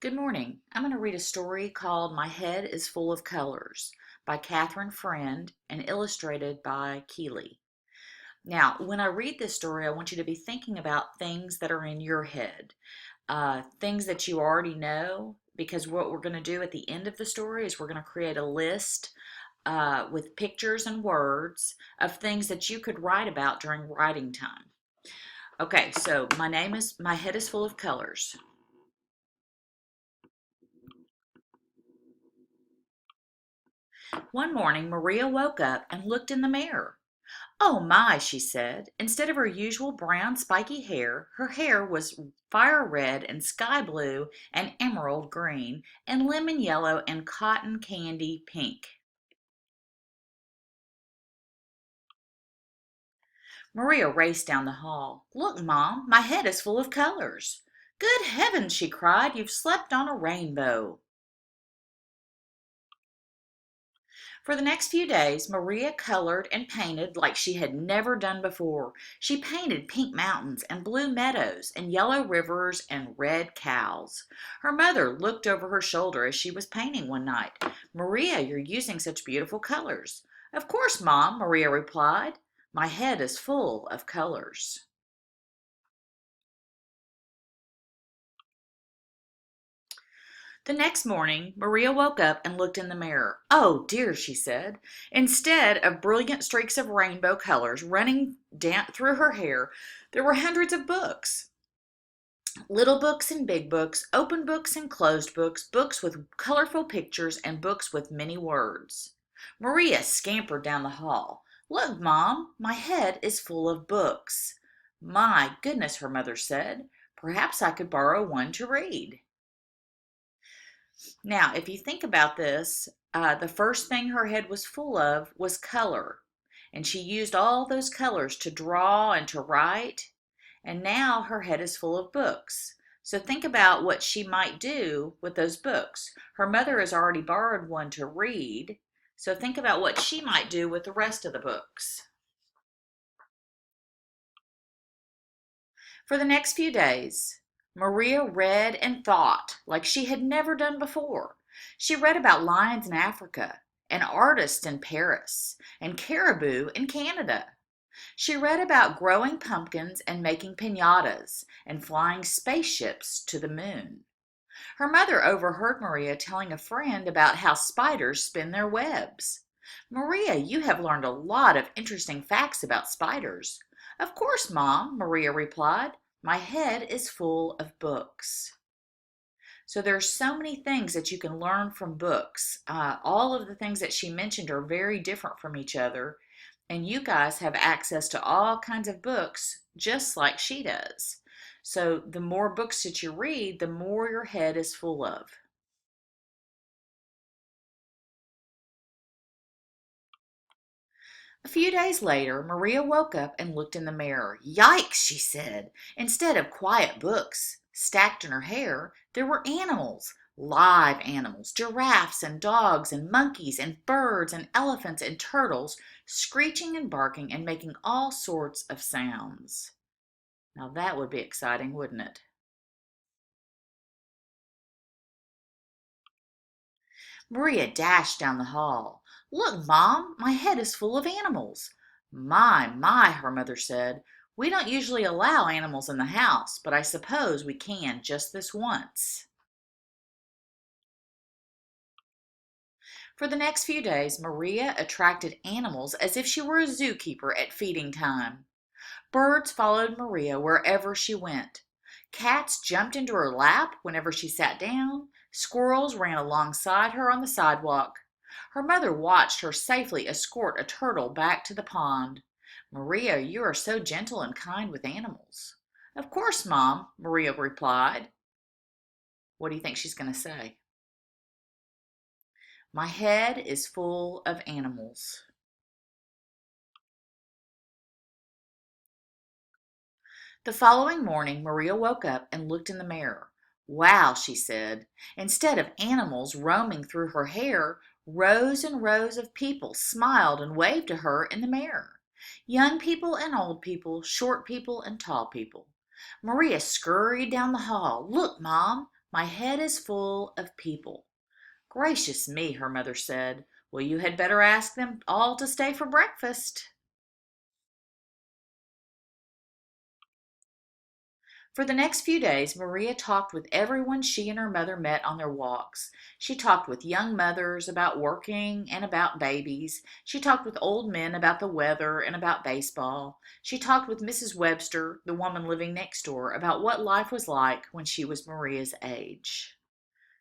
Good morning. I'm going to read a story called My Head is Full of Colors by Catherine Friend and illustrated by Keeley. Now, when I read this story, I want you to be thinking about things that are in your head, things that you already know, because what we're going to do at the end of the story is we're going to create a list with pictures and words of things that you could write about during writing time. Okay, so my head is full of colors. One morning, Maria woke up and looked in the mirror. "Oh my," she said. Instead of her usual brown, spiky hair, her hair was fire red and sky blue and emerald green and lemon yellow and cotton candy pink. Maria raced down the hall. "Look, Mom, my head is full of colors." "Good heavens," she cried, "you've slept on a rainbow." For the next few days, Maria colored and painted like she had never done before. She painted pink mountains and blue meadows and yellow rivers and red cows. Her mother looked over her shoulder as she was painting one night. "Maria, you're using such beautiful colors." "Of course, Mom," Maria replied. "My head is full of colors." The next morning, Maria woke up and looked in the mirror. "Oh dear," she said. Instead of brilliant streaks of rainbow colors running down through her hair, there were hundreds of books. Little books and big books, open books and closed books, books with colorful pictures, and books with many words. Maria scampered down the hall. "Look, Mom, my head is full of books." "My goodness," her mother said. "Perhaps I could borrow one to read." Now, if you think about this, the first thing her head was full of was color. And she used all those colors to draw and to write. And now her head is full of books. So think about what she might do with those books. Her mother has already borrowed one to read. So think about what she might do with the rest of the books. For the next few days, Maria read and thought like she had never done before. She read about lions in Africa, and artists in Paris, and caribou in Canada. She read about growing pumpkins and making piñatas, and flying spaceships to the moon. Her mother overheard Maria telling a friend about how spiders spin their webs. "Maria, you have learned a lot of interesting facts about spiders." "Of course, Mom," Maria replied. "My head is full of books." So there's so many things that you can learn from books. All of the things that she mentioned are very different from each other, and you guys have access to all kinds of books just like she does. So the more books that you read, the more your head is full of. A few days later, Maria woke up and looked in the mirror. "Yikes," she said. Instead of quiet books stacked in her hair, there were animals, live animals, giraffes and dogs and monkeys and birds and elephants and turtles, screeching and barking and making all sorts of sounds. Now that would be exciting, wouldn't it? Maria dashed down the hall. "Look, Mom, my head is full of animals." My," her mother said. "We don't usually allow animals in the house, but I suppose we can just this once." For the next few days, Maria attracted animals as if she were a zookeeper at feeding time. Birds followed Maria wherever she went. Cats jumped into her lap whenever she sat down. Squirrels ran alongside her on the sidewalk. Her mother watched her safely escort a turtle back to the pond. "Maria, you are so gentle and kind with animals." "Of course, Mom," Maria replied. What do you think she's going to say? My head is full of animals. The following morning, Maria woke up and looked in the mirror. "Wow," she said. Instead of animals roaming through her hair, rows and rows of people smiled and waved to her in the mirror. Young people and old people, short people and tall people. Maria scurried down the hall. "Look, Mom, My head is full of people. Gracious me, her mother said. Well, you had better ask them all to stay for breakfast. For the next few days, Maria talked with everyone she and her mother met on their walks. She talked with young mothers about working and about babies. She talked with old men about the weather and about baseball. She talked with Mrs. Webster, the woman living next door, about what life was like when she was Maria's age.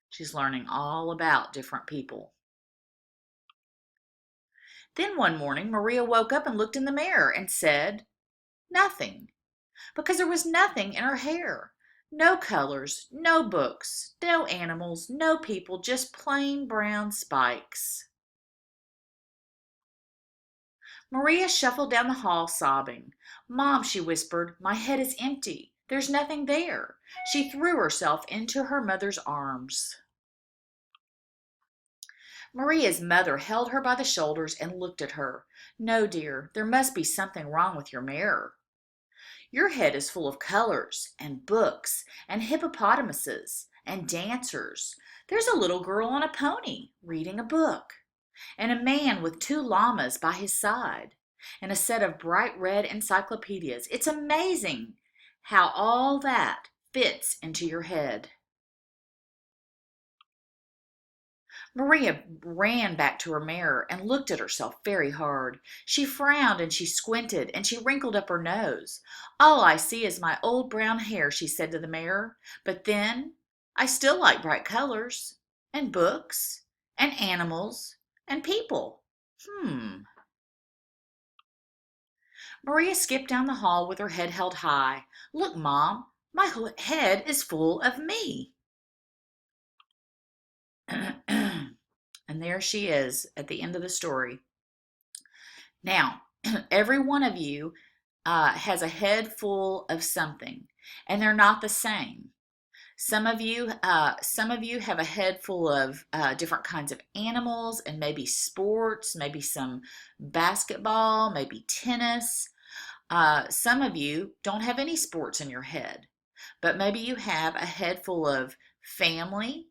She's learning all about different people. Then one morning, Maria woke up and looked in the mirror and said, nothing. Because there was nothing in her hair. No colors, no books, no animals, no people, just plain brown spikes. Maria shuffled down the hall sobbing. Mom, she whispered, my head is empty. There's nothing there. She threw herself into her mother's arms. Maria's mother held her by the shoulders and looked at her. No, dear, there must be something wrong with your mirror. Your head is full of colors and books and hippopotamuses and dancers. There's a little girl on a pony reading a book, and a man with 2 llamas by his side, and a set of bright red encyclopedias. It's amazing how all that fits into your head. Maria ran back to her mirror and looked at herself very hard. She frowned and she squinted and she wrinkled up her nose. All I see is my old brown hair, she said to the mirror. But then I still like bright colors and books and animals and people. Maria skipped down the hall with her head held high. Look, Mom, my head is full of me. And there she is at the end of the story. Now, every one of you has a head full of something, and they're not the same. Some of you have a head full of different kinds of animals and maybe sports, maybe some basketball, maybe tennis. Some of you don't have any sports in your head, but maybe you have a head full of family.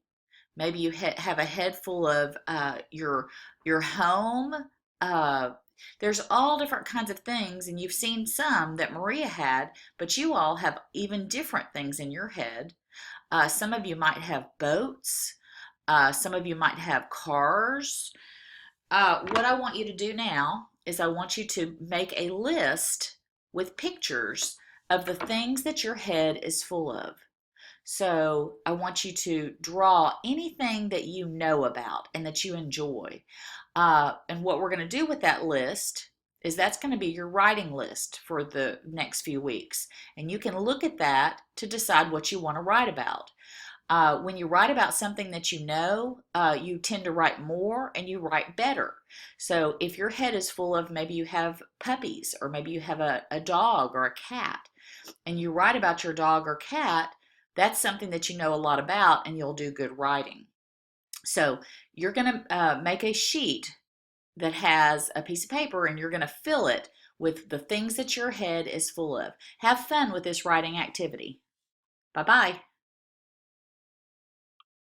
Maybe you have a head full of your home. Uh, there's all different kinds of things, and you've seen some that Maria had, but you all have even different things in your head. Some of you might have boats. Some of you might have cars. What I want you to do now is I want you to make a list with pictures of the things that your head is full of. So I want you to draw anything that you know about and that you enjoy. And what we're going to do with that list is that's going to be your writing list for the next few weeks. And you can look at that to decide what you want to write about. When you write about something that you know, you tend to write more and you write better. So if your head is full of maybe you have puppies or maybe you have a dog or a cat and you write about your dog or cat, that's something that you know a lot about and you'll do good writing. So you're going to make a sheet that has a piece of paper and you're going to fill it with the things that your head is full of. Have fun with this writing activity. Bye-bye.